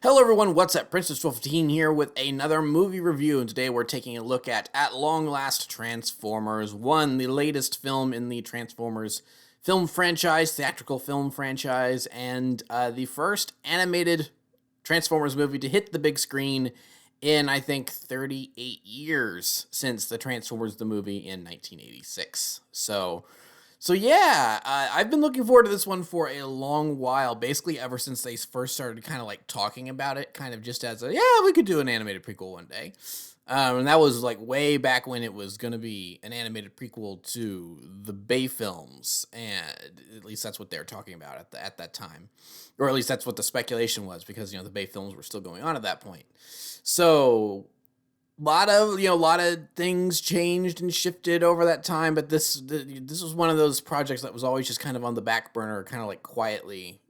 Hello everyone, what's up? Princess1215 here with another movie review, and today we're taking a look at long last, Transformers 1, the latest film in the Transformers film franchise, theatrical film franchise, and the first animated Transformers movie to hit the big screen in, I think, 38 years since the Transformers the movie in 1986. So yeah, I've been looking forward to this one for a long while, basically ever since they first started kind of like talking about it, kind of just as a, yeah, we could do an animated prequel one day. And that was like way back when it was going to be an animated prequel to the Bay films, and at least that's what they were talking about at that time, or at least that's what the speculation was, because the Bay films were still going on at that point. So a lot of things changed and shifted over that time, but this was one of those projects that was always just kind of on the back burner, kind of like quietly.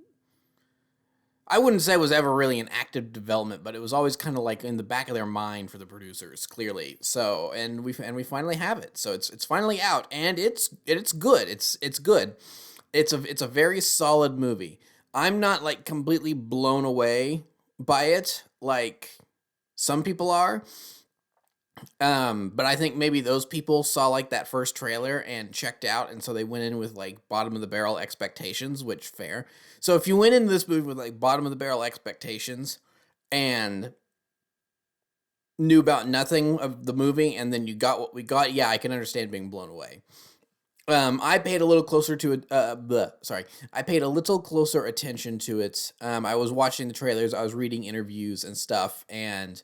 I wouldn't say it was ever really an active development, but it was always kind of like in the back of their mind for the producers, clearly. So, and we finally have it. So it's finally out, and it's good. It's good. It's a very solid movie. I'm not like completely blown away by it like some people are. But I think maybe those people saw like that first trailer and checked out, and so they went in with like bottom of the barrel expectations, which fair. So if you went into this movie with like bottom of the barrel expectations and knew about nothing of the movie, and then you got what we got, yeah, I can understand being blown away. I paid a little closer to it. I paid a little closer attention to it. I was watching the trailers, I was reading interviews and stuff, and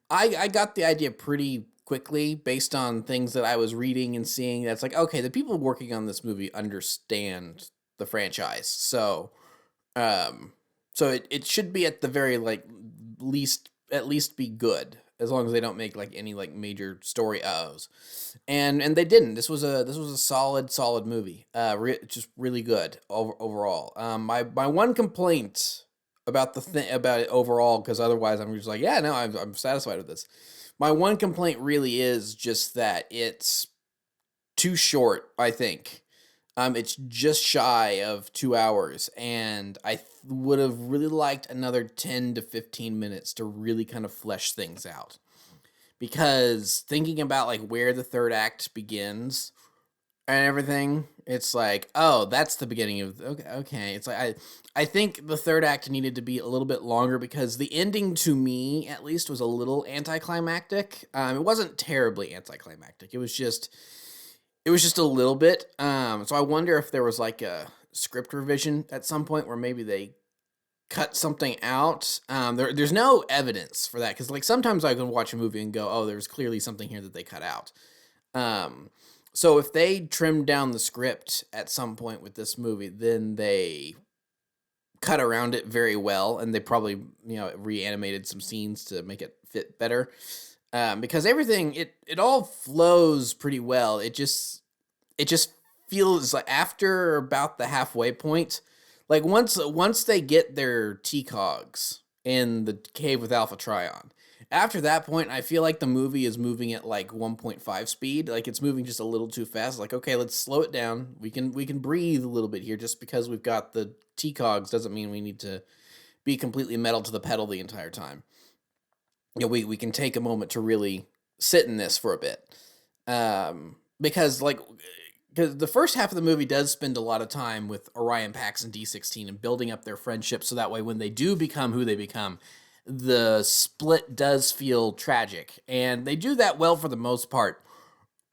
I got the idea pretty quickly based on things that I was reading and seeing. That's like, okay, the people working on this movie understand the franchise, um, so it should be at the very like least at least be good, as long as they don't make like any like major story O's, and they didn't. This was a solid movie. Just really good overall. My one complaint about the thing about it overall, because otherwise I'm just like, yeah, no, I'm satisfied with this. My one complaint really is just that it's too short, I think. It's just shy of 2 hours, and I would have really liked another 10 to 15 minutes to really kind of flesh things out. Because thinking about like where the third act begins and everything, it's like, oh, that's the beginning of okay. It's like I think the third act needed to be a little bit longer, because the ending, to me at least, was a little anticlimactic. It wasn't terribly anticlimactic. It was just a little bit. So I wonder if there was like a script revision at some point where maybe they cut something out. There's no evidence for that, because like sometimes I can watch a movie and go, oh, there's clearly something here that they cut out. So if they trimmed down the script at some point with this movie, then they cut around it very well, and they probably reanimated some scenes to make it fit better. Because everything it all flows pretty well. It just feels like after about the halfway point, like once they get their T-Cogs in the cave with Alpha Trion, after that point, I feel like the movie is moving at like 1.5 speed. Like it's moving just a little too fast. Like, okay, let's slow it down. We can breathe a little bit here. Just because we've got the T-Cogs doesn't mean we need to be completely metal to the pedal the entire time. We can take a moment to really sit in this for a bit. Because the first half of the movie does spend a lot of time with Orion Pax and D16 and building up their friendship, so that way when they do become who they become, the split does feel tragic. And they do that well for the most part.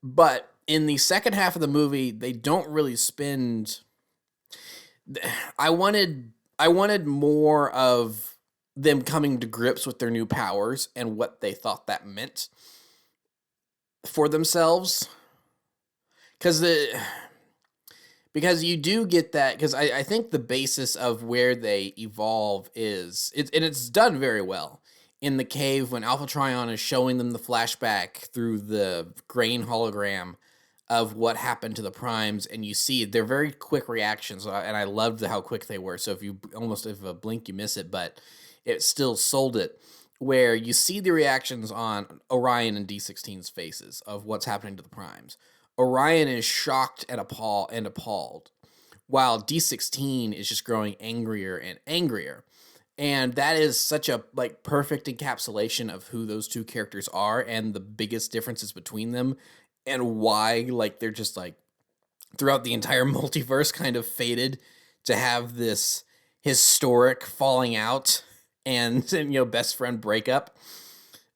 But in the second half of the movie, they don't really spend. I wanted more of them coming to grips with their new powers and what they thought that meant for themselves. Because you do get that, because I think the basis of where they evolve it's done very well in the cave when Alpha Trion is showing them the flashback through the grain hologram of what happened to the primes, and you see they're very quick reactions, and I loved how quick they were. So if a blink you miss it, but it still sold it, where you see the reactions on Orion and D16's faces of what's happening to the primes. Orion is shocked and appalled, while D16 is just growing angrier and angrier. And that is such a like perfect encapsulation of who those two characters are and the biggest differences between them and why like they're just like throughout the entire multiverse kind of fated to have this historic falling out and best friend breakup.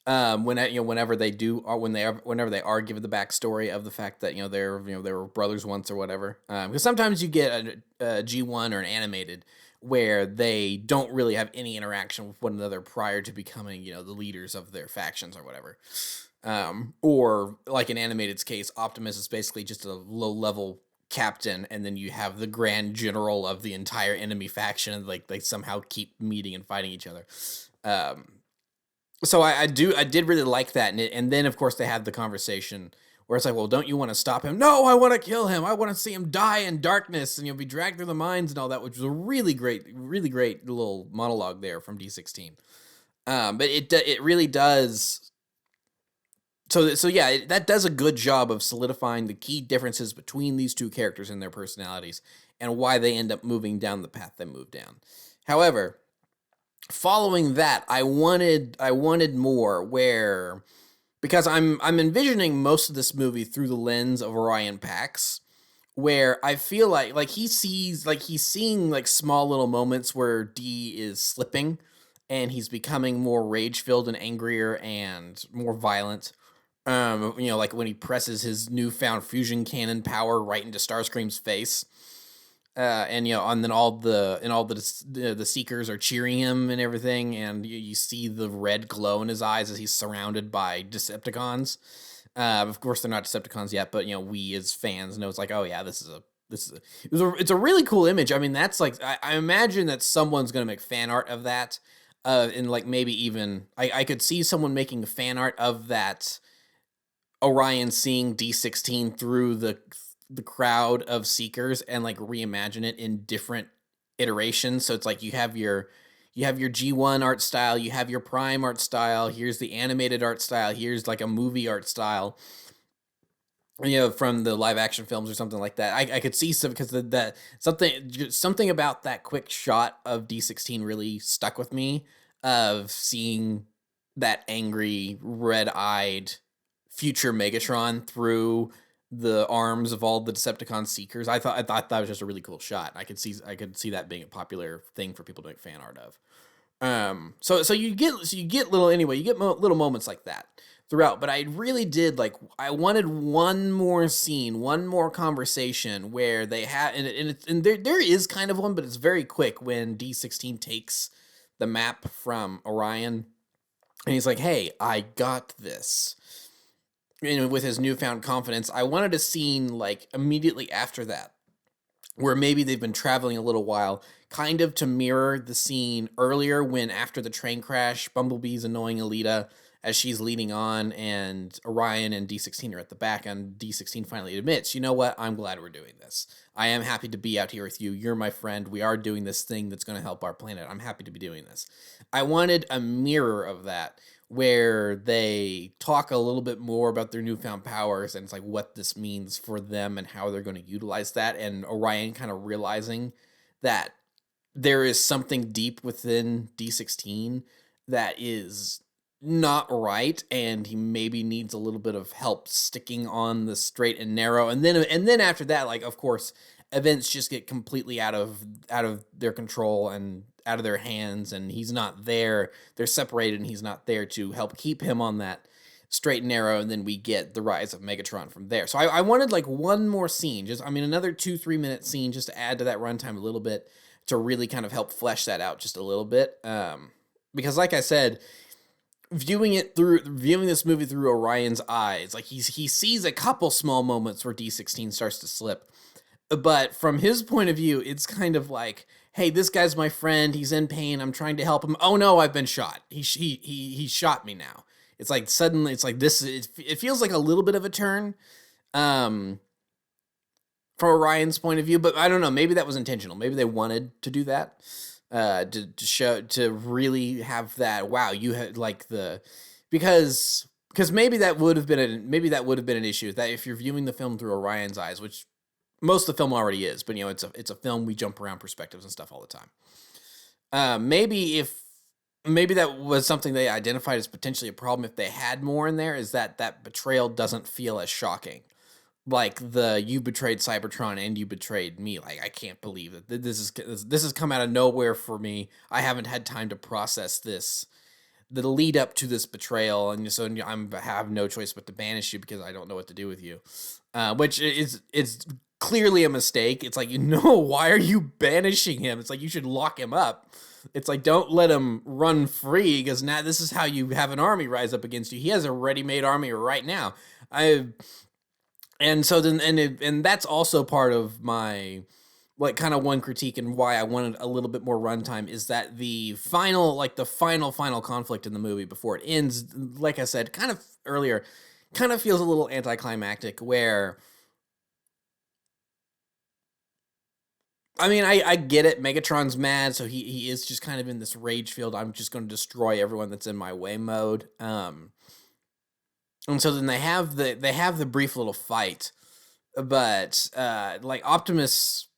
Whenever they do, or whenever they are given the backstory of the fact that they were brothers once or whatever. Because sometimes you get a G1 or an animated where they don't really have any interaction with one another prior to becoming the leaders of their factions or whatever. Or like in animated's case, Optimus is basically just a low level captain, and then you have the grand general of the entire enemy faction, and like they somehow keep meeting and fighting each other. So I did really like that, and then of course they had the conversation where it's like, well, don't you want to stop him? No, I want to kill him. I want to see him die in darkness and be dragged through the mines and all that, which was a really great little monologue there from D16. But it really does. So yeah, that does a good job of solidifying the key differences between these two characters and their personalities and why they end up moving down the path they move down. However, following that, I wanted more because I'm envisioning most of this movie through the lens of Orion Pax, where I feel like he's seeing like small little moments where D is slipping and he's becoming more rage-filled and angrier and more violent. Like when he presses his newfound fusion cannon power right into Starscream's face. And then all the Seekers are cheering him and everything, and you see the red glow in his eyes as he's surrounded by Decepticons. Of course, they're not Decepticons yet, but we as fans know it's like, oh yeah, it's a really cool image. I mean, that's like I imagine that someone's gonna make fan art of that, and like maybe even I could see someone making fan art of that. Orion seeing D16 through the crowd of Seekers and like reimagine it in different iterations. So it's like you have your G1 art style, you have your Prime art style, here's the animated art style, here's like a movie art style, from the live action films or something like that. I could see some, because that something about that quick shot of D16 really stuck with me, of seeing that angry, red-eyed future Megatron through the arms of all the Decepticon Seekers. I thought that was just a really cool shot. I could see that being a popular thing for people to make fan art of. So you get little moments like that throughout. But I really did I wanted one more scene, one more conversation where they have, and there is kind of one, but it's very quick when D16 takes the map from Orion, and he's like, "Hey, I got this." With his newfound confidence, I wanted a scene immediately after that, where maybe they've been traveling a little while, kind of to mirror the scene earlier when, after the train crash, Bumblebee's annoying Alita as she's leading on, and Orion and D16 are at the back, and D16 finally admits, you know what, I'm glad we're doing this. I am happy to be out here with you. You're my friend. We are doing this thing that's going to help our planet. I'm happy to be doing this. I wanted a mirror of that, where they talk a little bit more about their newfound powers, and it's like what this means for them and how they're going to utilize that, and Orion kind of realizing that there is something deep within D16 that is not right, and he maybe needs a little bit of help sticking on the straight and narrow. And then after that, of course, events just get completely out of their control and out of their hands, and he's not there. They're separated, and he's not there to help keep him on that straight and narrow, and then we get the rise of Megatron from there. So I wanted one more scene, another 2-3 minute scene, just to add to that runtime a little bit, to really kind of help flesh that out just a little bit. Because like I said, viewing this movie through Orion's eyes, he sees a couple small moments where D16 starts to slip. But from his point of view, it's kind of like, hey, this guy's my friend. He's in pain. I'm trying to help him. Oh no, I've been shot. He shot me now. It's like suddenly, it's like this. It feels like a little bit of a turn, from Orion's point of view. But I don't know. Maybe that was intentional. Maybe they wanted to do that, to really have that. Wow, you had because maybe that would have been an issue, that if you're viewing the film through Orion's eyes, which most of the film already is, but it's a film, we jump around perspectives and stuff all the time. Maybe that was something they identified as potentially a problem if they had more in there, is that betrayal doesn't feel as shocking. Like the "you betrayed Cybertron and you betrayed me." Like, I can't believe that this has come out of nowhere for me. I haven't had time to process this, the lead up to this betrayal, and so I have no choice but to banish you because I don't know what to do with you. Which is clearly a mistake. It's like, why are you banishing him? It's like, you should lock him up. It's like, don't let him run free, because now this is how you have an army rise up against you. He has a ready-made army right now. I and so then and that's also part of my, like, kind of one critique and why I wanted a little bit more runtime, is that the final conflict in the movie before it ends, like I said kind of earlier, kind of feels a little anticlimactic, where I mean, I get it. Megatron's mad, so he is just kind of in this rage field. I'm just going to destroy everyone that's in my way mode. And so then they have the brief little fight, but like, Optimus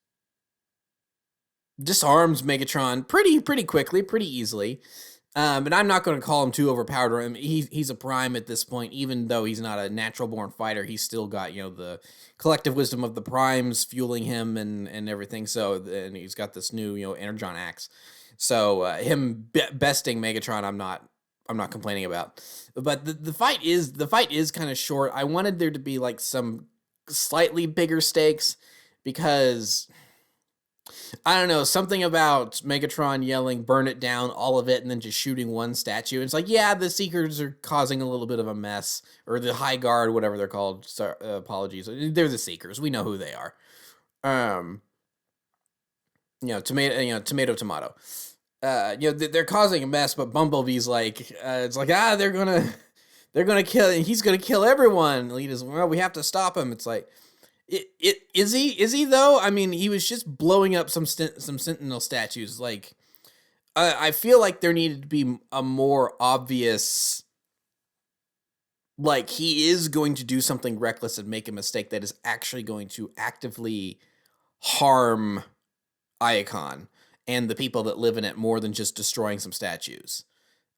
disarms Megatron pretty quickly, pretty easily. And I'm not going to call him too overpowered. Or he's a prime at this point, even though he's not a natural born fighter. He's still got, the collective wisdom of the primes fueling him and everything. So, and he's got this new, energon axe. So him besting Megatron, I'm not complaining about. But the fight is kind of short. I wanted there to be like some slightly bigger stakes, because I don't know, something about Megatron yelling "burn it down," all of it, and then just shooting one statue. It's like, yeah, the Seekers are causing a little bit of a mess, or the High Guard, whatever they're called. Apologies, they're the Seekers. We know who they are. Um, tomato. They're causing a mess, but Bumblebee's like, it's like, they're gonna kill. He's gonna kill everyone. Leaders, well, we have to stop him. It's like, is he though? I mean, he was just blowing up some Sentinel statues. Like, I feel like there needed to be a more obvious, like, he is going to do something reckless and make a mistake that is actually going to actively harm Iacon and the people that live in it, more than just destroying some statues.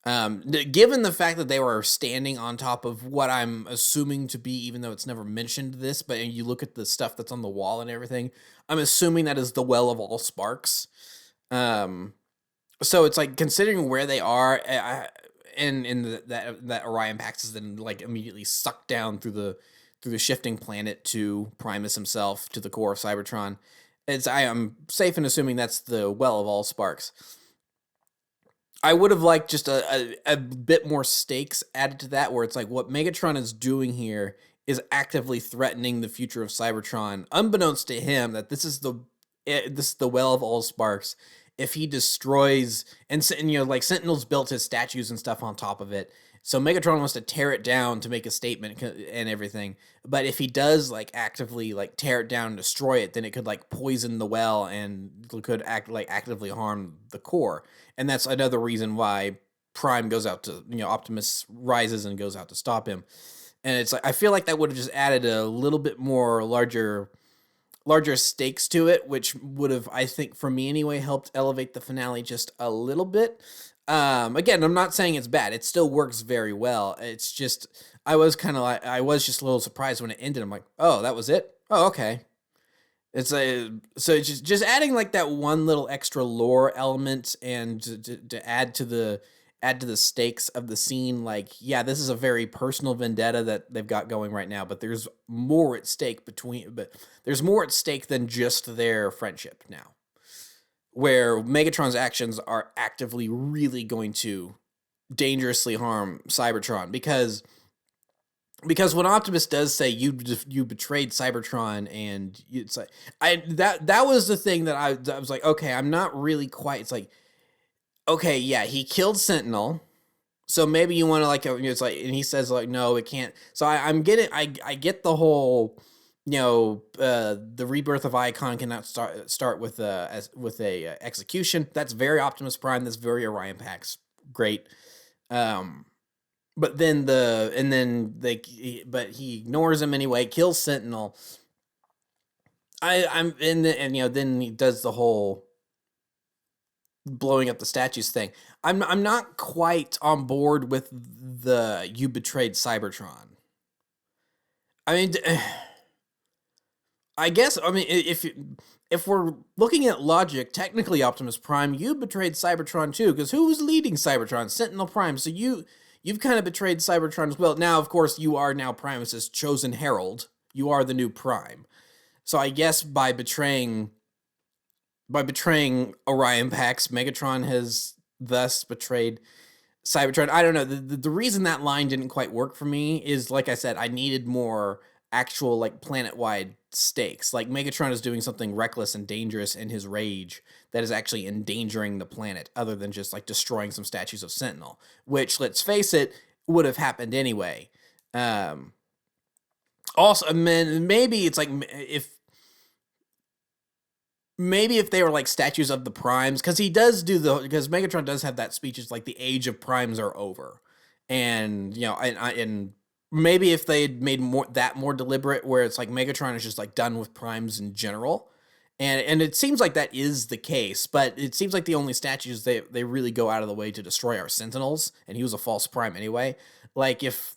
Given the fact that they were standing on top of what I'm assuming to be, even though it's never mentioned this, but you look at the stuff that's on the wall and everything, I'm assuming that is the well of all sparks. So it's like, considering where they are, that Orion Pax is then like immediately sucked down through the shifting planet to Primus himself, to the core of Cybertron. I am safe in assuming that's the well of all sparks. I would have liked just a bit more stakes added to that, where it's like, what Megatron is doing here is actively threatening the future of Cybertron, unbeknownst to him, that this is the well of all sparks. If he destroys, and like, Sentinels built his statues and stuff on top of it, so Megatron wants to tear it down to make a statement and everything. But if he does, like, actively, like, tear it down and destroy it, then it could, like, poison the well and could actively harm the core. And that's another reason why Prime goes out to, Optimus rises and goes out to stop him. And it's like, I feel like that would have just added a little bit more larger stakes to it, which would have, I think, for me anyway, helped elevate the finale just a little bit. Again, I'm not saying it's bad. It still works very well. It's just, I was just a little surprised when it ended. I'm like, oh, that was it? Oh, okay. So it's just adding like that one little extra lore element, and to add to the stakes of the scene. Like, yeah, this is a very personal vendetta that they've got going right now, but there's more at stake than just their friendship now, where Megatron's actions are actively really going to dangerously harm Cybertron, because when Optimus does say you betrayed Cybertron, and it's like, that was the thing that I was like, okay, I'm not really quite. It's like, okay, yeah, he killed Sentinel, so maybe you want to, like, it's like, and he says, like, no, it can't. So I get the whole, the rebirth of Icon cannot start with a execution. That's very Optimus Prime. That's very Orion Pax. Great. But then but he ignores him anyway, kills Sentinel. Then he does the whole blowing up the statues thing. I'm not quite on board with the "you betrayed Cybertron." I mean, I guess if we're looking at logic, technically Optimus Prime, you betrayed Cybertron too, because who was leading Cybertron? Sentinel Prime. So you've kind of betrayed Cybertron as well. Now, of course, you are now Primus's chosen herald. You are the new Prime. So I guess by betraying Orion Pax, Megatron has thus betrayed Cybertron. I don't know. The reason that line didn't quite work for me is, like I said, I needed more actual like planet-wide stakes. Like Megatron is doing something reckless and dangerous in his rage that is actually endangering the planet, other than just like destroying some statues of Sentinel, which, let's face it, would have happened anyway. Also, I mean, maybe if they were like statues of the primes, because Megatron does have that speech. It's like the age of primes are over, and and maybe if they had made more deliberate, where it's like Megatron is just like done with primes in general, and it seems like that is the case. But it seems like the only statues they really go out of the way to destroy are Sentinels, and he was a false prime anyway. Like if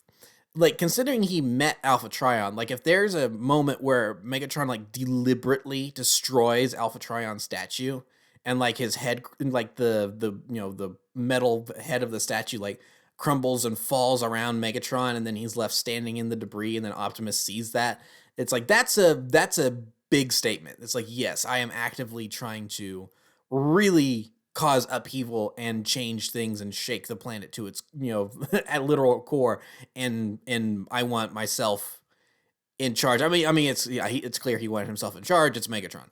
like considering he met Alpha Trion, like if there's a moment where Megatron like deliberately destroys Alpha Trion's statue, and like his head, like the metal head of the statue like crumbles and falls around Megatron, and then he's left standing in the debris, and then Optimus sees that. It's like that's a big statement. It's like, yes, I am actively trying to really cause upheaval and change things and shake the planet to its at literal core, and I want myself in charge. It's clear he wanted himself in charge. It's Megatron.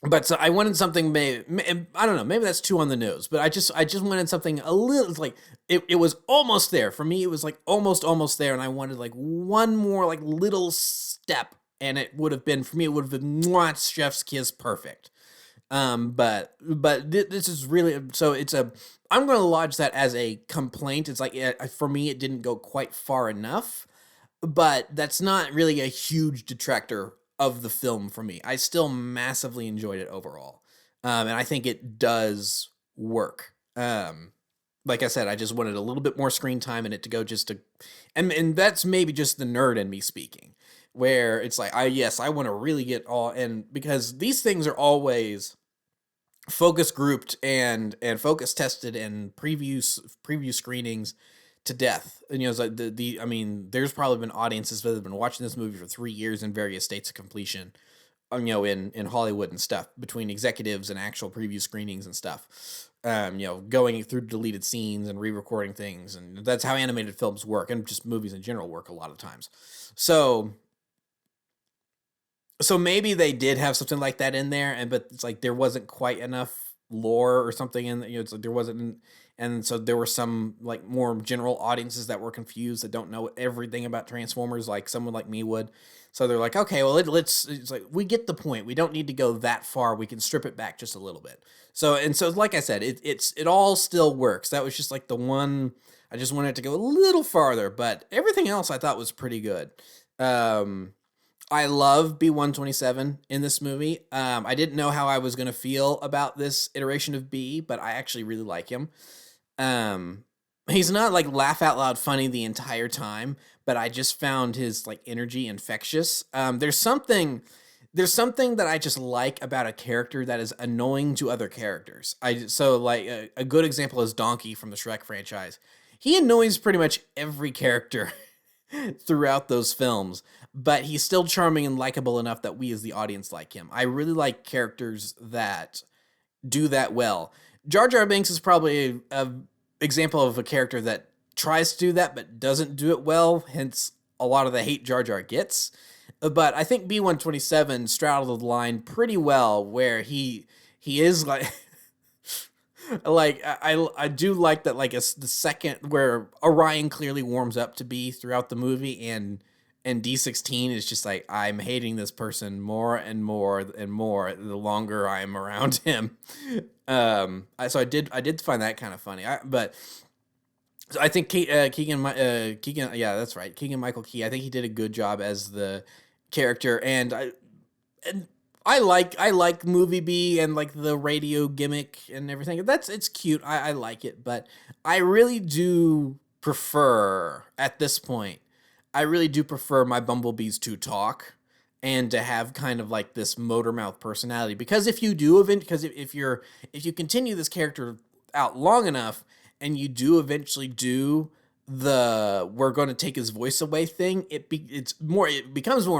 But so I wanted something, I don't know, maybe that's too on the nose, but I just wanted something a little, like, it was almost there. For me, it was like almost there, and I wanted like one more like little step, and it would have been, for me, it would have been mwah, chef's kiss perfect. This is really, so I'm going to lodge that as a complaint. It's like, for me, it didn't go quite far enough, but that's not really a huge detractor of the film for me. I still massively enjoyed it overall. And I think it does work. Like I said, I just wanted a little bit more screen time in it to go and that's maybe just the nerd in me speaking, where it's like, I want to really get all, and because these things are always focus grouped and focus tested and preview screenings to death. And it's like there's probably been audiences that have been watching this movie for 3 years in various states of completion, in Hollywood and stuff, between executives and actual preview screenings and stuff, going through deleted scenes and re-recording things. And that's how animated films work, and just movies in general work a lot of times. So maybe they did have something like that in there, but it's like there wasn't quite enough lore or something in, it's like there wasn't, and so there were some like more general audiences that were confused, that don't know everything about Transformers like someone like me would. So they're like, okay, well, it's like, we get the point. We don't need to go that far. We can strip it back just a little bit. So like I said, it all still works. That was just like the one, I just wanted to go a little farther, but everything else I thought was pretty good. I love B127 in this movie. I didn't know how I was going to feel about this iteration of B, but I actually really like him. He's not like laugh out loud funny the entire time, but I just found his like energy infectious. There's something that I just like about a character that is annoying to other characters. A good example is Donkey from the Shrek franchise. He annoys pretty much every character throughout those films, but he's still charming and likable enough that we as the audience like him. I really like characters that do that well. Jar Jar Binks is probably a example of a character that tries to do that but doesn't do it well, hence a lot of the hate Jar Jar gets. But I think B127 straddled the line pretty well, where he is like like I do like that, like it's the second where Orion clearly warms up to B throughout the movie, and D16 is just like, I'm hating this person more and more and more the longer I'm around him. So I did find that kind of funny. But I think Keegan, yeah, that's right, Keegan Michael Key. I think he did a good job as the character, and I like Movie B and like the radio gimmick and everything. It's cute. I like it, but I really do prefer at this point. I really do prefer my bumblebees to talk and to have kind of like this motor mouth personality. Because if you do because if you continue this character out long enough and you do eventually do the we're going to take his voice away thing, it becomes more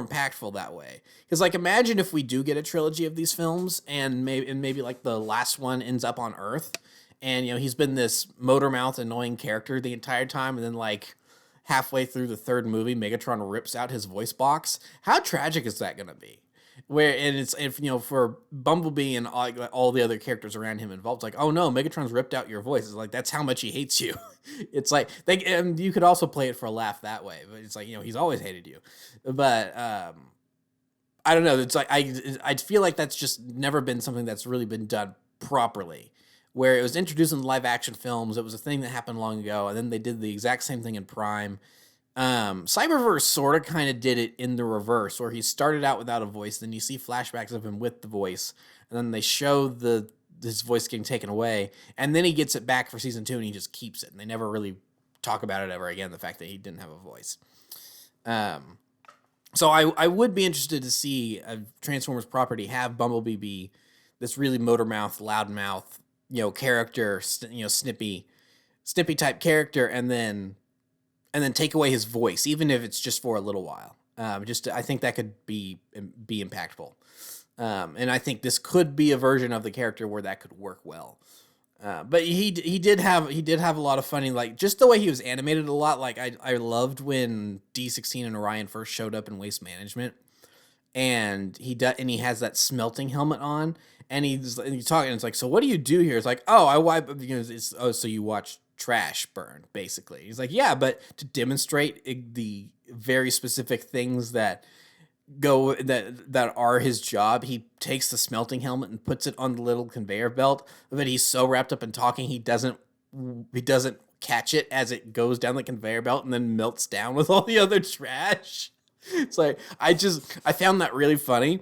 impactful that way. Because like imagine if we do get a trilogy of these films and maybe like the last one ends up on Earth, and he's been this motor mouth annoying character the entire time, and then like halfway through the third movie Megatron rips out his voice box. How tragic is that going to be? Where and it's if for Bumblebee and all the other characters around him involved, like, oh no, Megatron's ripped out your voice. It's like that's how much he hates you. It's like and you could also play it for a laugh that way, but it's like he's always hated you. But I don't know. It's like I feel like that's just never been something that's really been done properly. Where it was introduced in the live action films, it was a thing that happened long ago, and then they did the exact same thing in Prime. Cyberverse sort of kind of did it in the reverse, where he started out without a voice, then you see flashbacks of him with the voice, and then they show his voice getting taken away, and then he gets it back for season 2 and he just keeps it, and they never really talk about it ever again, the fact that he didn't have a voice. So I would be interested to see a Transformers property have Bumblebee be this really motor mouth, loud mouth, character, snippy type character, and then take away his voice, even if it's just for a little while. I think that could be impactful. And I think this could be a version of the character where that could work well. But he did have a lot of funny, like just the way he was animated a lot. Like I loved when D16 and Orion first showed up in Waste Management, and he has that smelting helmet on, and he's talking. And it's like, so what do you do here? It's like, oh, I wipe. So you watch trash burn, basically. He's like, yeah, but to demonstrate the very specific things that are his job, he takes the smelting helmet and puts it on the little conveyor belt, but he's so wrapped up in talking he doesn't catch it as it goes down the conveyor belt and then melts down with all the other trash. It's like I found that really funny,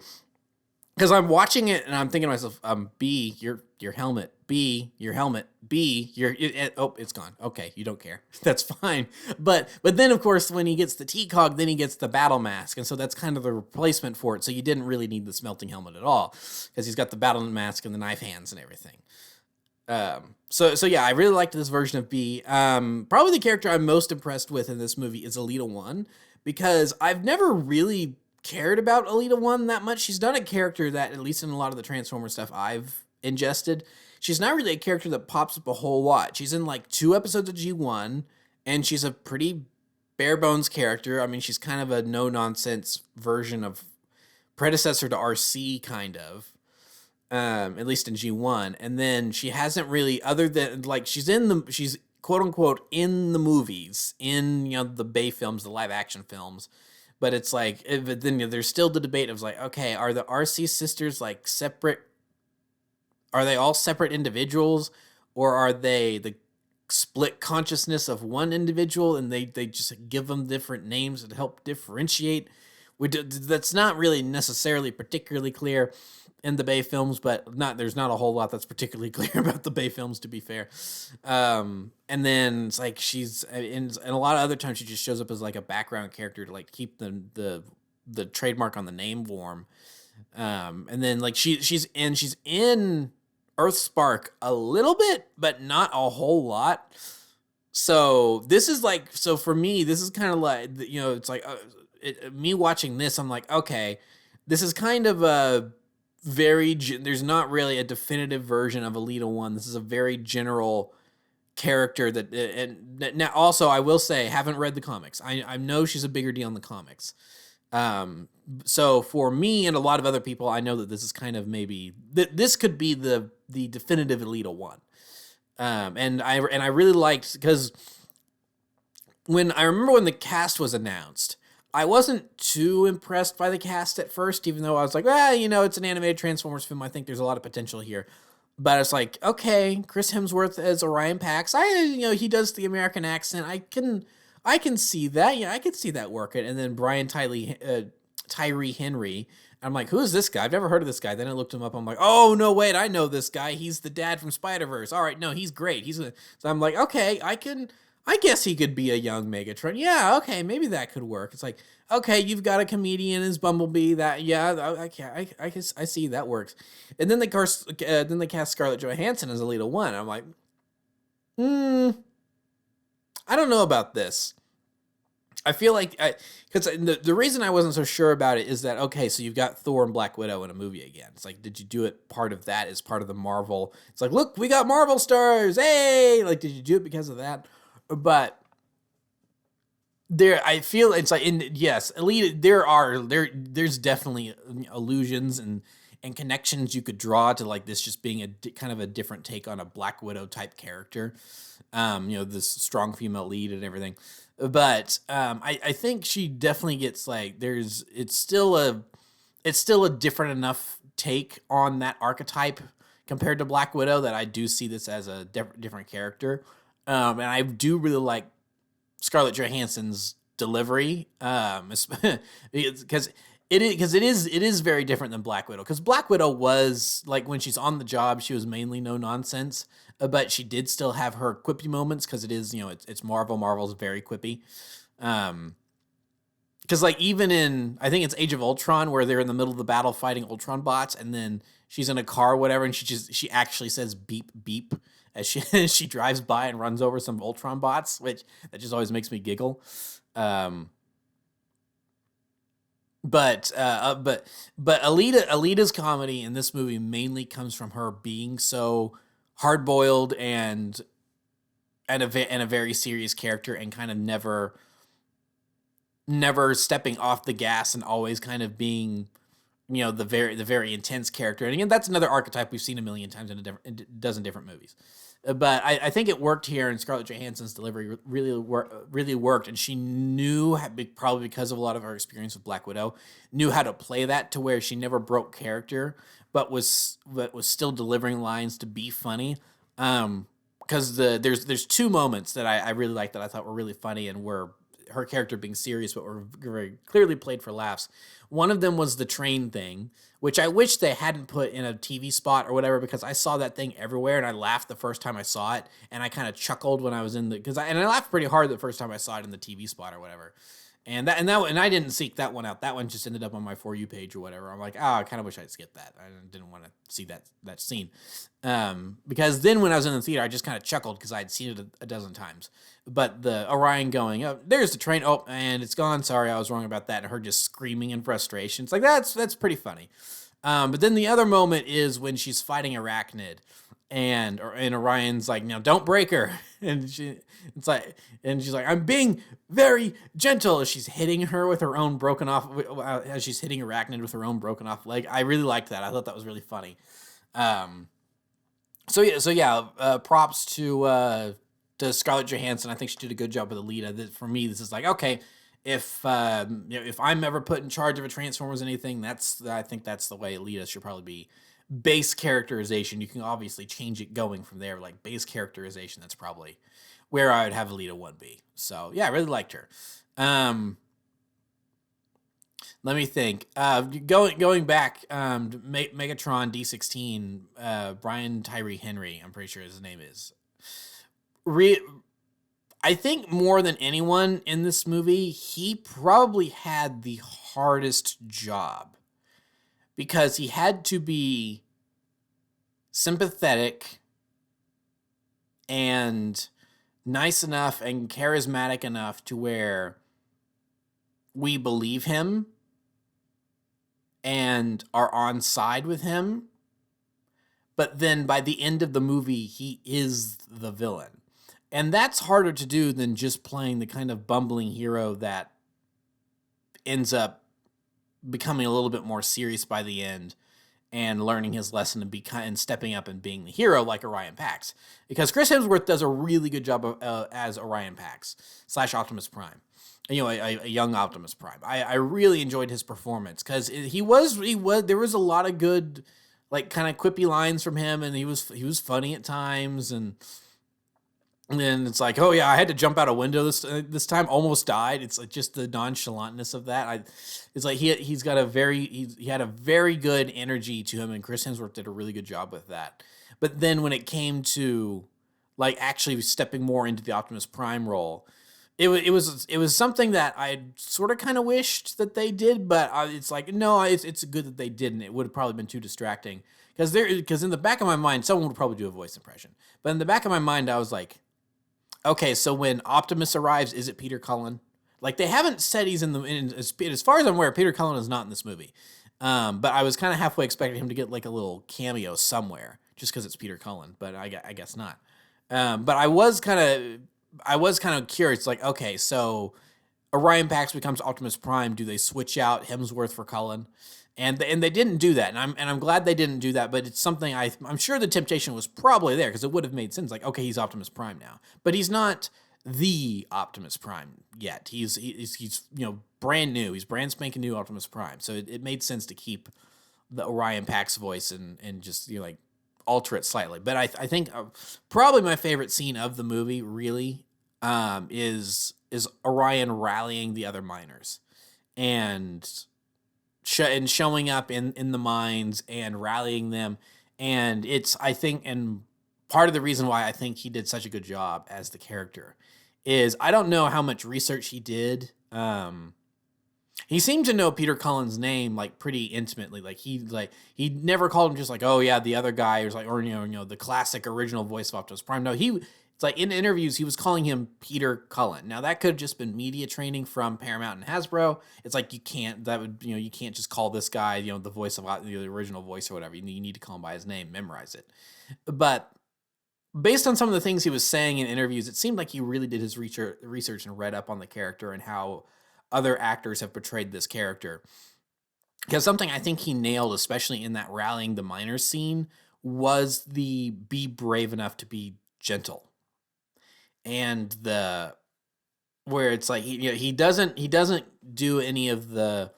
because I'm watching it and I'm thinking to myself, B, your helmet, B, your helmet, B, it's gone. Okay, you don't care. That's fine. But then, of course, when he gets the T-Cog, then he gets the battle mask, and so that's kind of the replacement for it. So you didn't really need the smelting helmet at all, because he's got the battle mask and the knife hands and everything. So yeah, I really liked this version of B. Probably the character I'm most impressed with in this movie is Alita 1, because I've never really cared about Alita 1 that much. She's not a character that, at least in a lot of the Transformers stuff I've ingested, she's not really a character that pops up a whole lot. She's in like 2 episodes of G1, and she's a pretty bare bones character. I mean, she's kind of a no-nonsense version of predecessor to RC, kind of. At least in G1. And then she hasn't really, other than like she's quote unquote in the movies, in the Bay films, the live action films. But it's like, but then there's still the debate of like, okay, are the RC sisters like separate? Are they all separate individuals, or are they the split consciousness of one individual, and they just give them different names to help differentiate? That's not really necessarily particularly clear in the Bay films, but there's not a whole lot that's particularly clear about the Bay films, to be fair. And then it's like she's and a lot of other times she just shows up as like a background character to like keep the trademark on the name warm. And then like she's in Earthspark a little bit, but not a whole lot. So this is like, so for me, this is kind of like, it's like me watching this, I'm like, okay, this is kind of a there's not really a definitive version of Alita 1. This is a very general character that, and now also I will say, haven't read the comics. I know she's a bigger deal in the comics. So for me and a lot of other people, I know that this is kind of maybe this could be the definitive Alita 1. And I really liked, because I remember when the cast was announced, I wasn't too impressed by the cast at first, even though I was like, it's an animated Transformers film. I think there's a lot of potential here. But it's like, okay, Chris Hemsworth as Orion Pax. He does the American accent. I can see that. Yeah, I can see that working. And then Brian Tyree Henry I'm like, who is this guy? I've never heard of this guy. Then I looked him up. I'm like, oh no, wait, I know this guy. He's the dad from Spider-Verse. All right, no, he's great. So I'm like, okay, I guess he could be a young Megatron. Yeah, okay, maybe that could work. It's like, okay, you've got a comedian as Bumblebee. That, yeah, I see that works. And then they cast Scarlett Johansson as Alita 1. I'm like, I don't know about this. I feel like because the reason I wasn't so sure about it is that, okay, so you've got Thor and Black Widow in a movie again. It's like, did you do it part of that as part of the Marvel? It's like, look, we got Marvel stars. Hey, like, did you do it because of that? But I feel it's like, yes, Elite, there's definitely allusions and connections you could draw to like this just being kind of a different take on a Black Widow type character. This strong female lead and everything. But I think she definitely gets like it's still a different enough take on that archetype compared to Black Widow that I do see this as a different character. And I do really like Scarlett Johansson's delivery, because it is very different than Black Widow. Because Black Widow was like, when she's on the job, she was mainly no nonsense, but she did still have her quippy moments because it is, it's Marvel. Marvel's very quippy. Because like even in, I think it's Age of Ultron, where they're in the middle of the battle fighting Ultron bots, and then she's in a car or whatever, and she actually says beep beep as she drives by and runs over some Ultron bots, which that just always makes me giggle. But Alita's comedy in this movie mainly comes from her being so hard-boiled and a very serious character, and kind of never stepping off the gas, and always kind of being, the very intense character. And again, that's another archetype we've seen a million times in a dozen different movies. But I think it worked here, and Scarlett Johansson's delivery really worked, and she knew, probably because of a lot of her experience with Black Widow, knew how to play that to where she never broke character, but was still delivering lines to be funny. Because there's two moments that I really liked that I thought were really funny and were her character being serious, but were very clearly played for laughs. One of them was the train thing, which I wish they hadn't put in a TV spot or whatever, because I saw that thing everywhere and I laughed the first time I saw it, and I kind of chuckled when I was in I laughed pretty hard the first time I saw it in the TV spot or whatever. And I didn't seek that one out. That one just ended up on my For You page or whatever. I'm like, I kind of wish I'd skipped that. I didn't want to see that scene. Because then when I was in the theater, I just kind of chuckled because I'd seen it a dozen times. But the Orion going, oh, there's the train. Oh, and it's gone. Sorry, I was wrong about that. And her just screaming in frustration. It's like, that's pretty funny. But then the other moment is when she's fighting Arachnid. And Orion's like, now don't break her. And she's like, I'm being very gentle as she's hitting her with her own broken off, as she's hitting Arachnid with her own broken off leg. I really liked that. I thought that was really funny. Props to Scarlett Johansson. I think she did a good job with Alita. For me, this is like, okay, if I'm ever put in charge of a Transformers anything, I think that's the way Alita should probably be. Base characterization, you can obviously change it going from there. Like base characterization, that's probably where I would have Alita 1 be. So yeah, I really liked her. Let me think. Going back, Megatron D16, Brian Tyree Henry, I'm pretty sure his name is. I think more than anyone in this movie, he probably had the hardest job. Because he had to be sympathetic and nice enough and charismatic enough to where we believe him and are on side with him. But then by the end of the movie, he is the villain. And that's harder to do than just playing the kind of bumbling hero that ends up becoming a little bit more serious by the end and learning his lesson and stepping up and being the hero like Orion Pax. Because Chris Hemsworth does a really good job as Orion Pax / Optimus Prime. A young Optimus Prime. I really enjoyed his performance because there was a lot of good, like, kind of quippy lines from him, and he was funny at times, and And then it's like, oh yeah, I had to jump out a window this time, almost died. It's like just the nonchalantness of that. It's like he's got he had a very good energy to him, and Chris Hemsworth did a really good job with that. But then when it came to like actually stepping more into the Optimus Prime role, it was something that I sort of kind of wished that they did, but it's like no, it's good that they didn't. It would have probably been too distracting because in the back of my mind, someone would probably do a voice impression. But in the back of my mind, I was like, okay, so when Optimus arrives, is it Peter Cullen? Like they haven't said he's as far as I'm aware, Peter Cullen is not in this movie. But I was kind of halfway expecting him to get like a little cameo somewhere, just because it's Peter Cullen. But I guess not. But I was kind of curious. Like, okay, so Orion Pax becomes Optimus Prime. Do they switch out Hemsworth for Cullen? And they didn't do that, and I'm glad they didn't do that. But it's something I'm sure the temptation was probably there because it would have made sense. Like, okay, he's Optimus Prime now, but he's not the Optimus Prime yet. He's brand new. He's brand spanking new Optimus Prime. So it made sense to keep the Orion Pax voice and just like alter it slightly. But I think probably my favorite scene of the movie really is Orion rallying the other miners and showing up in the mines and rallying them. And it's, I think, and part of the reason why I think he did such a good job as the character is I don't know how much research he did. He seemed to know Peter Cullen's name like pretty intimately. He never called him just like, oh yeah, the other guy, or the classic original voice of Optimus Prime. No, it's like in interviews he was calling him Peter Cullen. Now that could have just been media training from Paramount and Hasbro. It's like you can't just call this guy the voice of the original voice or whatever. You need to call him by his name, memorize it. But based on some of the things he was saying in interviews, it seemed like he really did his research and read up on the character and how other actors have portrayed this character. Because something I think he nailed, especially in that rallying the miners scene, was the be brave enough to be gentle. And where it's like he doesn't do any of the,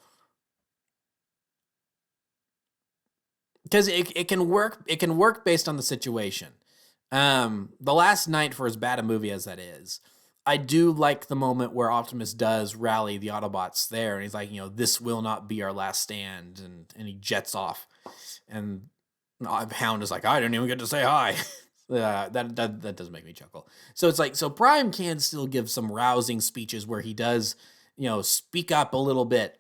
because it can work based on the situation. The Last Night, for as bad a movie as that is, I do like the moment where Optimus does rally the Autobots there, and he's like, this will not be our last stand, and he jets off, and Hound is like, I didn't even get to say hi. That does make me chuckle. So it's like, so Prime can still give some rousing speeches where he does, speak up a little bit.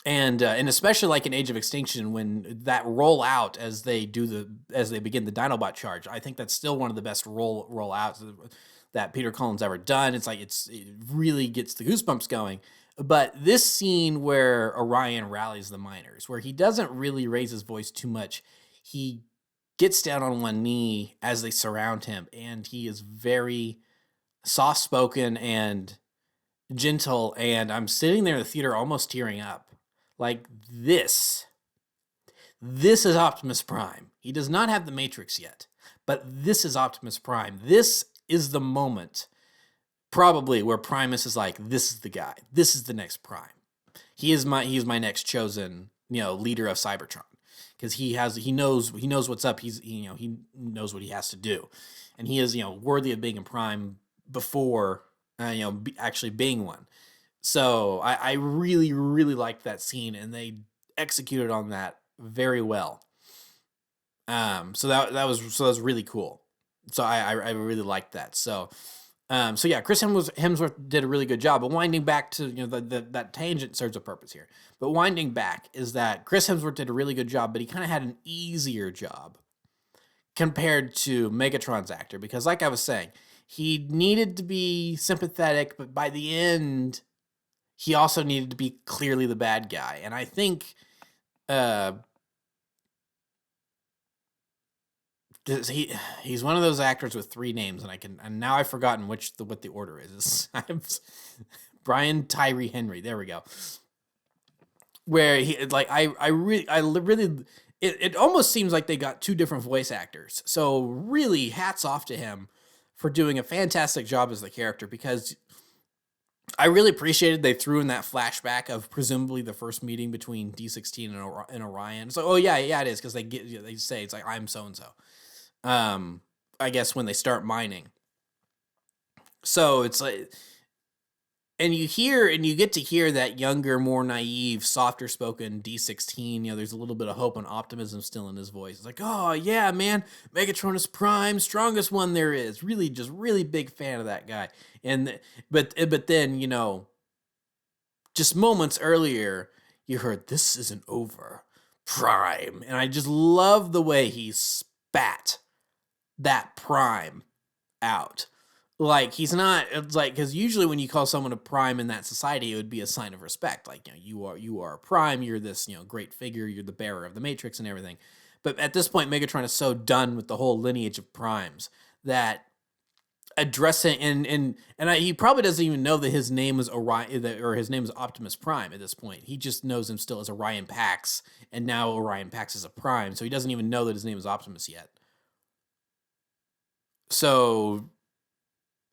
And especially like in Age of Extinction, when that roll out as they begin the Dinobot charge, I think that's still one of the best roll outs that Peter Cullen's ever done. It's like it really gets the goosebumps going. But this scene where Orion rallies the miners, where he doesn't really raise his voice too much, he gets down on one knee as they surround him, and he is very soft-spoken and gentle, and I'm sitting there in the theater almost tearing up. Like, this is Optimus Prime. He does not have the Matrix yet, but this is Optimus Prime. This is the moment, probably, where Primus is like, this is the guy. This is the next Prime. He is my next chosen, leader of Cybertron. Because he knows what's up. He knows what he has to do, and he is worthy of being a Prime before actually being one. So I really really liked that scene, and they executed on that very well. So that was really cool. So I really liked that. So yeah, Chris Hemsworth did a really good job. But winding back to that tangent serves a purpose here. But winding back is that Chris Hemsworth did a really good job, but he kind of had an easier job compared to Megatron's actor, because like I was saying, he needed to be sympathetic, but by the end, he also needed to be clearly the bad guy. And I think he's one of those actors with three names, and now I've forgotten what the order is. Brian Tyree Henry. There we go. Where he it almost seems like they got two different voice actors. So really, hats off to him for doing a fantastic job as the character, because I really appreciated they threw in that flashback of presumably the first meeting between D16 and Orion. So, oh yeah, it is, because they say it's like, I'm so and so. I guess when they start mining, So it's like, and you get to hear that younger, more naive, softer spoken D16. There's a little bit of hope and optimism still in his voice. It's like, oh yeah, man, Megatron is prime, strongest one there is. Really, just really big fan of that guy. And but then just moments earlier, you heard this isn't over, prime, and I just love the way he spat that prime out. Like, he's not, it's like, because usually when you call someone a prime in that society, it would be a sign of respect. Like, you are a prime, you're this, great figure, you're the bearer of the Matrix and everything. But at this point, Megatron is so done with the whole lineage of primes that addressing he probably doesn't even know that his name is Orion, or his name is Optimus Prime at this point. He just knows him still as Orion Pax, and now Orion Pax is a prime, so he doesn't even know that his name is Optimus yet. So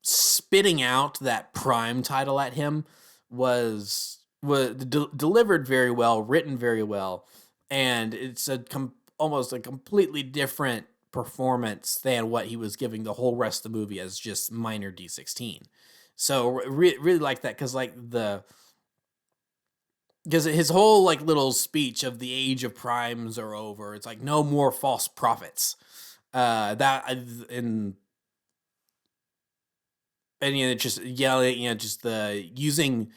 spitting out that prime title at him was delivered very well, written very well, and it's almost a completely different performance than what he was giving the whole rest of the movie as just minor D16. So really like that, because his whole like little speech of the age of primes are over. It's like no more false prophets. That and just yelling, just the using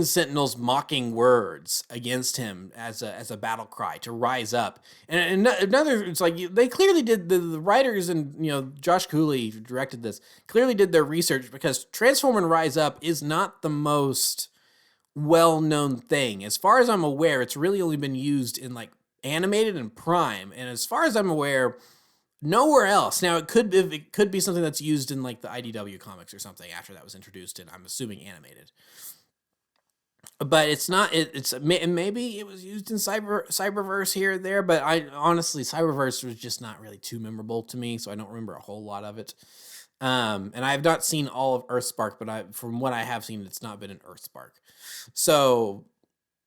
Sentinel's mocking words against him as a battle cry to rise up. And another, it's like they clearly did, the writers, and Josh Cooley directed this, clearly did their research, because Transform and Rise Up is not the most well-known thing. As far as I'm aware, it's really only been used in like animated and Prime, and as far as I'm aware, nowhere else. Now it could be something that's used in like the IDW comics or something after that was introduced, and I'm assuming animated. But it's not. Maybe it was used in Cyberverse here or there. But I honestly, Cyberverse was just not really too memorable to me, so I don't remember a whole lot of it. And I have not seen all of Earthspark, but from what I have seen, it's not been an Earthspark. So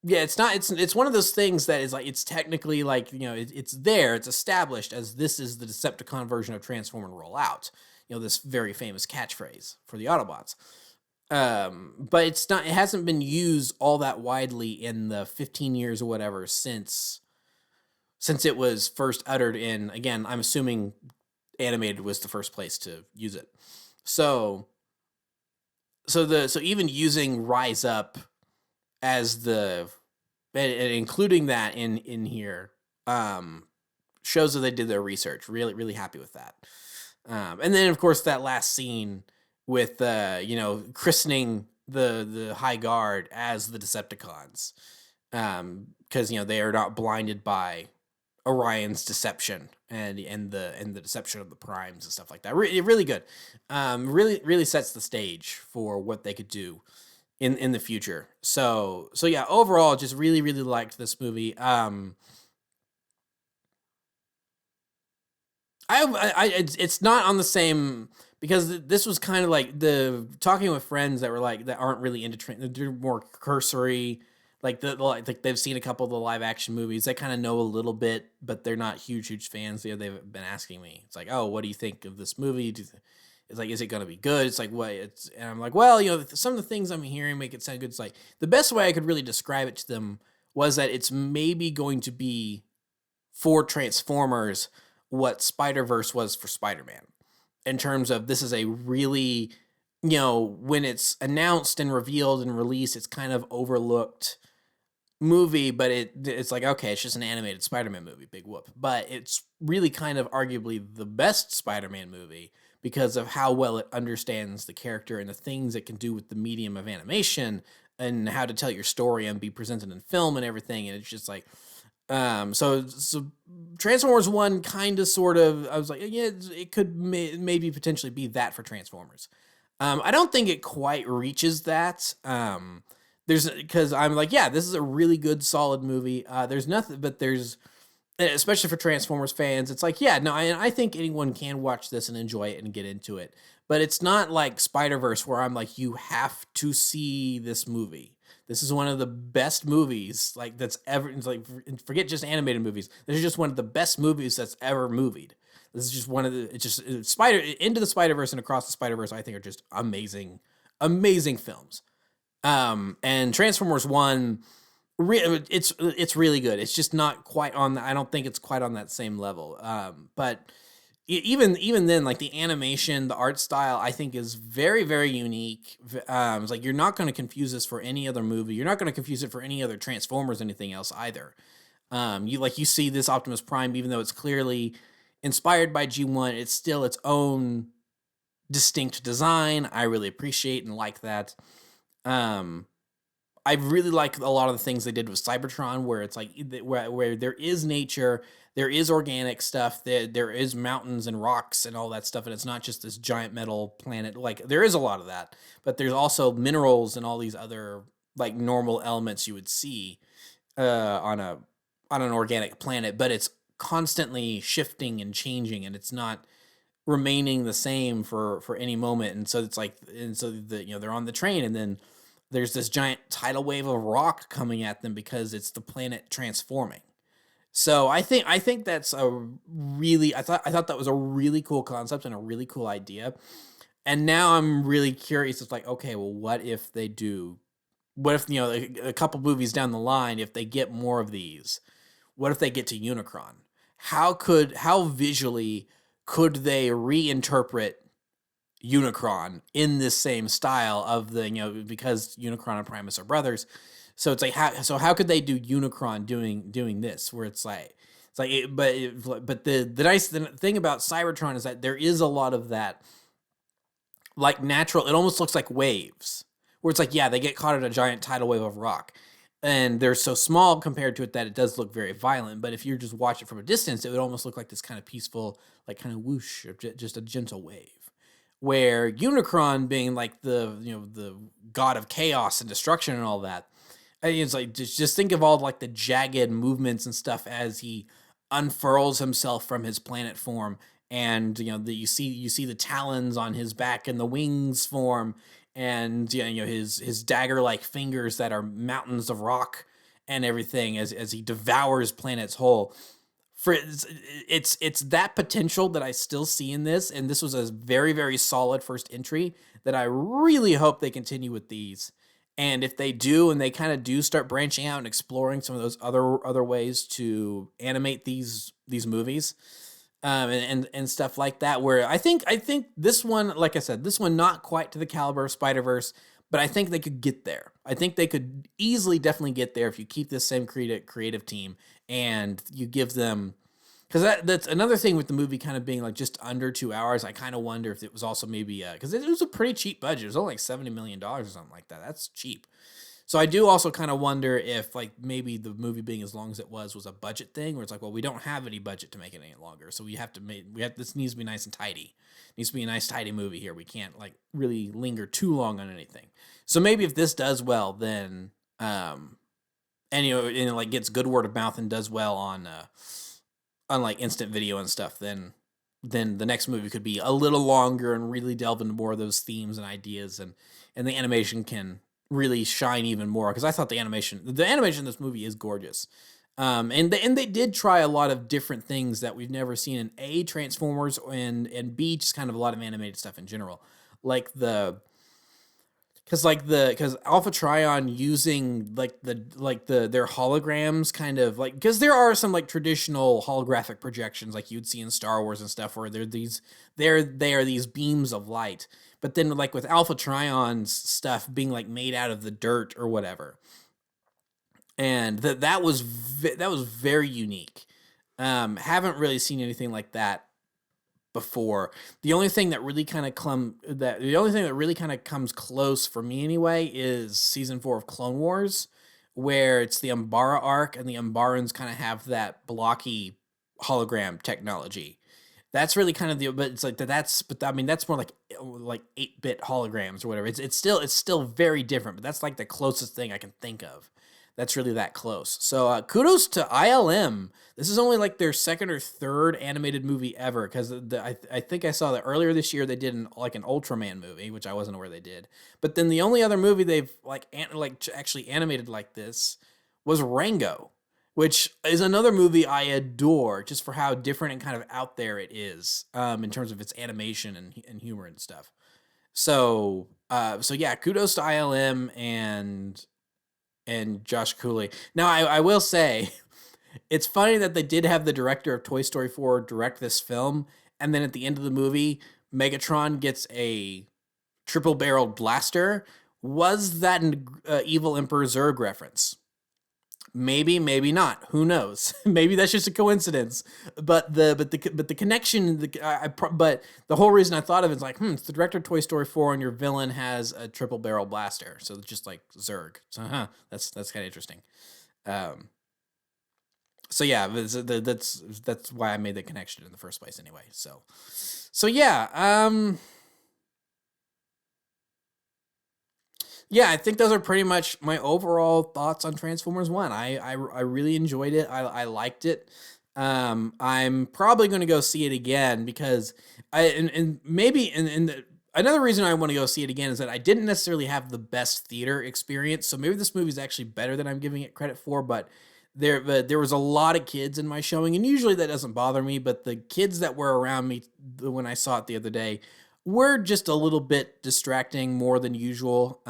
yeah, it's not. It's one of those things that is like, it's technically like, it's there, it's established as this is the Decepticon version of Transform and Roll Out. This very famous catchphrase for the Autobots. But it's not. It hasn't been used all that widely in the 15 years or whatever since it was first uttered in. Again, I'm assuming animated was the first place to use it. So even using Rise Up as and including that in here, shows that they did their research. Really, really happy with that. And then of course that last scene with christening the High Guard as the Decepticons, because they are not blinded by Orion's deception and the deception of the primes and stuff like that. Really good. Really sets the stage for what they could do in the future. So yeah, overall, just really liked this movie. It's not on the same, because this was kind of like the talking with friends that were like, that aren't really into they're more cursory, like like they've seen a couple of the live action movies, they kind of know a little bit, but they're not huge fans. They've been asking me, it's like, oh, what do you think of this movie? It's like, is it going to be good? It's like, what? And I'm like, well, some of the things I'm hearing make it sound good. It's like, the best way I could really describe it to them was that it's maybe going to be for Transformers what Spider-Verse was for Spider-Man, in terms of, this is a really, when it's announced and revealed and released, it's kind of overlooked movie, but it's like, okay, it's just an animated Spider-Man movie, big whoop. But it's really kind of arguably the best Spider-Man movie, because of how well it understands the character and the things it can do with the medium of animation, and how to tell your story and be presented in film and everything. And it's just like, so Transformers 1 kind of sort of, I was like, yeah, it could maybe potentially be that for Transformers. I don't think it quite reaches that. Because I'm like, yeah, this is a really good, solid movie. There's nothing, but there's, especially for Transformers fans, it's like, yeah, no, I think anyone can watch this and enjoy it and get into it. But it's not like Spider-Verse, where I'm like, you have to see this movie. This is one of the best movies, that's ever, like, forget just animated movies. This is just one of the best movies that's ever movied. This is just one of the, it's just Spider Into the Spider-Verse and Across the Spider-Verse, I think, are just amazing, amazing films. And Transformers 1, it's really good. It's just not quite on I don't think it's quite on that same level. But even then, like the animation, the art style, I think is very, very unique. It's like you're not going to confuse this for any other movie. You're not going to confuse it for any other Transformers, anything else either. You see this Optimus Prime, even though it's clearly inspired by G1, it's still its own distinct design. I really appreciate and like that. I really like a lot of the things they did with Cybertron, where it's like where there is nature, there is organic stuff, there is mountains and rocks and all that stuff, and it's not just this giant metal planet. Like there is a lot of that, but there's also minerals and all these other like normal elements you would see on an organic planet, but it's constantly shifting and changing, and it's not remaining the same for any moment. And so it's like, and so they're on the train, and then there's this giant tidal wave of rock coming at them because it's the planet transforming. So I think that's a really, I thought that was a really cool concept and a really cool idea. And now I'm really curious. It's like, okay, well, what if they do? What if, a couple movies down the line, if they get more of these, what if they get to Unicron? How visually could they reinterpret Unicron in this same style of because Unicron and Primus are brothers. So it's like how could they do Unicron doing this, where but the nice thing about Cybertron is that there is a lot of that like natural, it almost looks like waves, where it's like, yeah, they get caught in a giant tidal wave of rock, and they're so small compared to it that it does look very violent. But if you just watch it from a distance, it would almost look like this kind of peaceful, like kind of whoosh, just a gentle wave. Where Unicron, being like the god of chaos and destruction and all that, it's like just think of all like the jagged movements and stuff as he unfurls himself from his planet form, and you see the talons on his back and the wings form, and his dagger like fingers that are mountains of rock and everything as he devours planets whole. For it's that potential that I still see in this, and this was a very, very solid first entry that I really hope they continue with these. And if they do, and they kind of do start branching out and exploring some of those other ways to animate these movies, and stuff like that, where I think this one, like I said, this one not quite to the caliber of Spider-Verse, but I think they could get there. I think they could easily, definitely get there if you keep this same creative team and you give them, because that's another thing with the movie kind of being like just under 2 hours. I kind of wonder if it was also maybe because it was a pretty cheap budget. It was only like $70 million or something like that. That's cheap. So I do also kind of wonder if like maybe the movie being as long as it was a budget thing, where it's like, well, we don't have any budget to make it any longer, so this needs to be nice and tidy. It needs to be a nice tidy movie here. We can't like really linger too long on anything. So maybe if this does well, then and it like gets good word of mouth and does well on like instant video and stuff, then the next movie could be a little longer and really delve into more of those themes and ideas, and the animation can really shine even more, because I thought the animation in this movie is gorgeous. And they did try a lot of different things that we've never seen in A, Transformers, and B, just kind of a lot of animated stuff in general, like because Alpha Trion using their holograms, kind of like, because there are some like traditional holographic projections like you'd see in Star Wars and stuff, where they are these beams of light. But then like with Alpha Trion's stuff being like made out of the dirt or whatever, and that was very unique. Haven't really seen anything like that before. The only thing that really kind of comes close for me anyway is season 4 of Clone Wars, where it's the Umbara arc, and the Umbarans kind of have that blocky hologram technology. That's really kind of but it's like but I mean, that's more like 8-bit holograms or whatever. It's still very different, but that's like the closest thing I can think of that's really that close. So kudos to ILM. This is only like their second or third animated movie ever, because I think I saw that earlier this year they did an Ultraman movie, which I wasn't aware they did. But then the only other movie they've actually animated like this was Rango. which is another movie I adore just for how different and kind of out there it is, in terms of its animation and humor and stuff. So yeah, kudos to ILM and Josh Cooley. Now, I will say, it's funny that they did have the director of Toy Story 4 direct this film, and then at the end of the movie, Megatron gets a triple-barreled blaster. Was that an Evil Emperor Zurg reference? Maybe, maybe not. Who knows? Maybe that's just a coincidence. But the connection, but the whole reason I thought of it is like, it's the director of Toy Story 4, and your villain has a triple barrel blaster, so it's just like Zurg. So that's kind of interesting. So yeah, that's why I made the connection in the first place anyway. So yeah. Yeah, I think those are pretty much my overall thoughts on Transformers 1. I really enjoyed it. I liked it. I'm probably going to go see it again because another reason I want to go see it again is that I didn't necessarily have the best theater experience. So maybe this movie is actually better than I'm giving it credit for, but there was a lot of kids in my showing, and usually that doesn't bother me, but the kids that were around me when I saw it the other day were just a little bit distracting more than usual.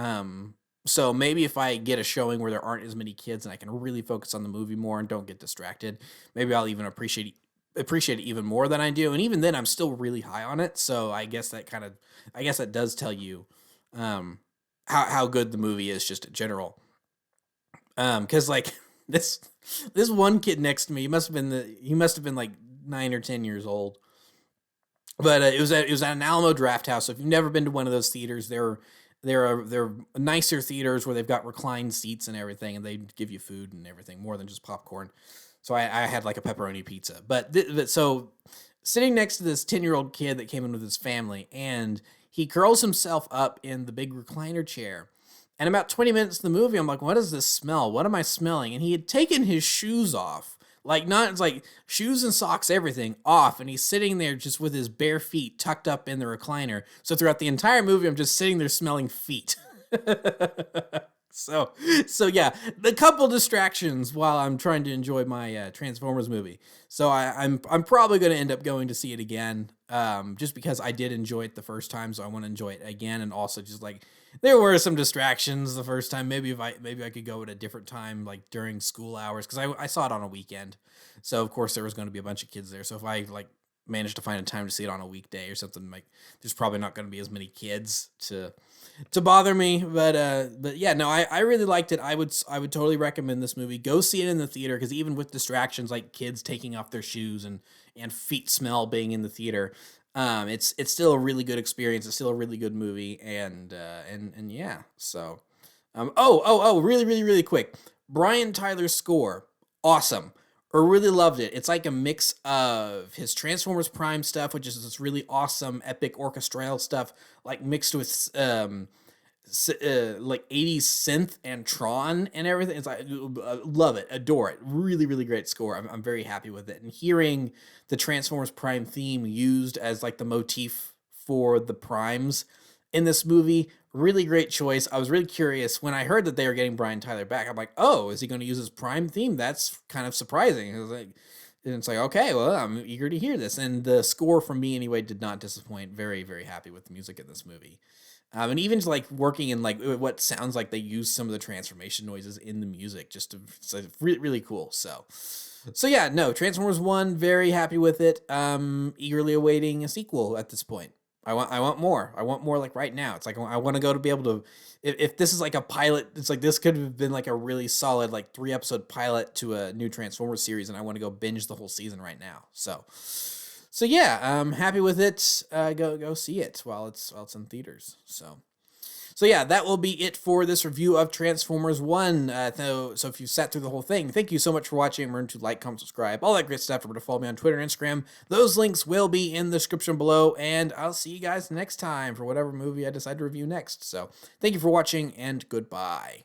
So maybe if I get a showing where there aren't as many kids and I can really focus on the movie more and don't get distracted, maybe I'll even appreciate it even more than I do. And even then, I'm still really high on it. So I guess that does tell you how good the movie is just in general. Because like this one kid next to me, he must have been like 9 or 10 years old. But it was at an Alamo Draft House. So if you've never been to one of those theaters, they're nicer theaters where they've got reclined seats and everything, and they give you food and everything more than just popcorn. So I had like a pepperoni pizza. But so sitting next to this 10-year-old kid that came in with his family, and he curls himself up in the big recliner chair. And about 20 minutes in the movie, I'm like, what does this smell? What am I smelling? And he had taken his shoes off. It's like shoes and socks, everything off. And he's sitting there just with his bare feet tucked up in the recliner. So throughout the entire movie, I'm just sitting there smelling feet. So yeah, a couple distractions while I'm trying to enjoy my Transformers movie. So I'm probably going to end up going to see it again, just because I did enjoy it the first time. So I want to enjoy it again. And also just like, there were some distractions the first time. Maybe I could go at a different time, like during school hours, because I saw it on a weekend. So of course there was going to be a bunch of kids there. So if I like managed to find a time to see it on a weekday or something, like there's probably not going to be as many kids to bother me. But yeah, no, I really liked it. I would totally recommend this movie. Go see it in the theater, because even with distractions like kids taking off their shoes and feet smell being in the theater, it's still a really good experience. It's still a really good movie, and yeah. So, really, really, really quick. Brian Tyler's score, awesome. I really loved it. It's like a mix of his Transformers Prime stuff, which is this really awesome, epic orchestral stuff, like mixed with like 80s synth and Tron and everything. It's like, I love it, adore it. Really, really great score. I'm very happy with it. And hearing the Transformers Prime theme used as like the motif for the Primes in this movie, really great choice. I was really curious when I heard that they were getting Brian Tyler back. I'm like, oh, is he going to use his Prime theme? That's kind of surprising. And it's like, okay, well, I'm eager to hear this. And the score from me anyway did not disappoint. Very, very happy with the music in this movie. And even just like working in like what sounds like they use some of the transformation noises in the music, it's like really, really cool. So yeah, no, Transformers 1, very happy with it. Eagerly awaiting a sequel at this point. I want more. I want more like right now. It's like I want to go to be able to, if this is like a pilot, it's like this could have been like a really solid like 3-episode pilot to a new Transformers series, and I want to go binge the whole season right now. So yeah, I'm happy with it. Go see it while it's in theaters. So yeah, that will be it for this review of Transformers 1. So if you sat through the whole thing, thank you so much for watching. Remember to like, comment, subscribe, all that great stuff. Remember to follow me on Twitter and Instagram. Those links will be in the description below, and I'll see you guys next time for whatever movie I decide to review next. So thank you for watching, and goodbye.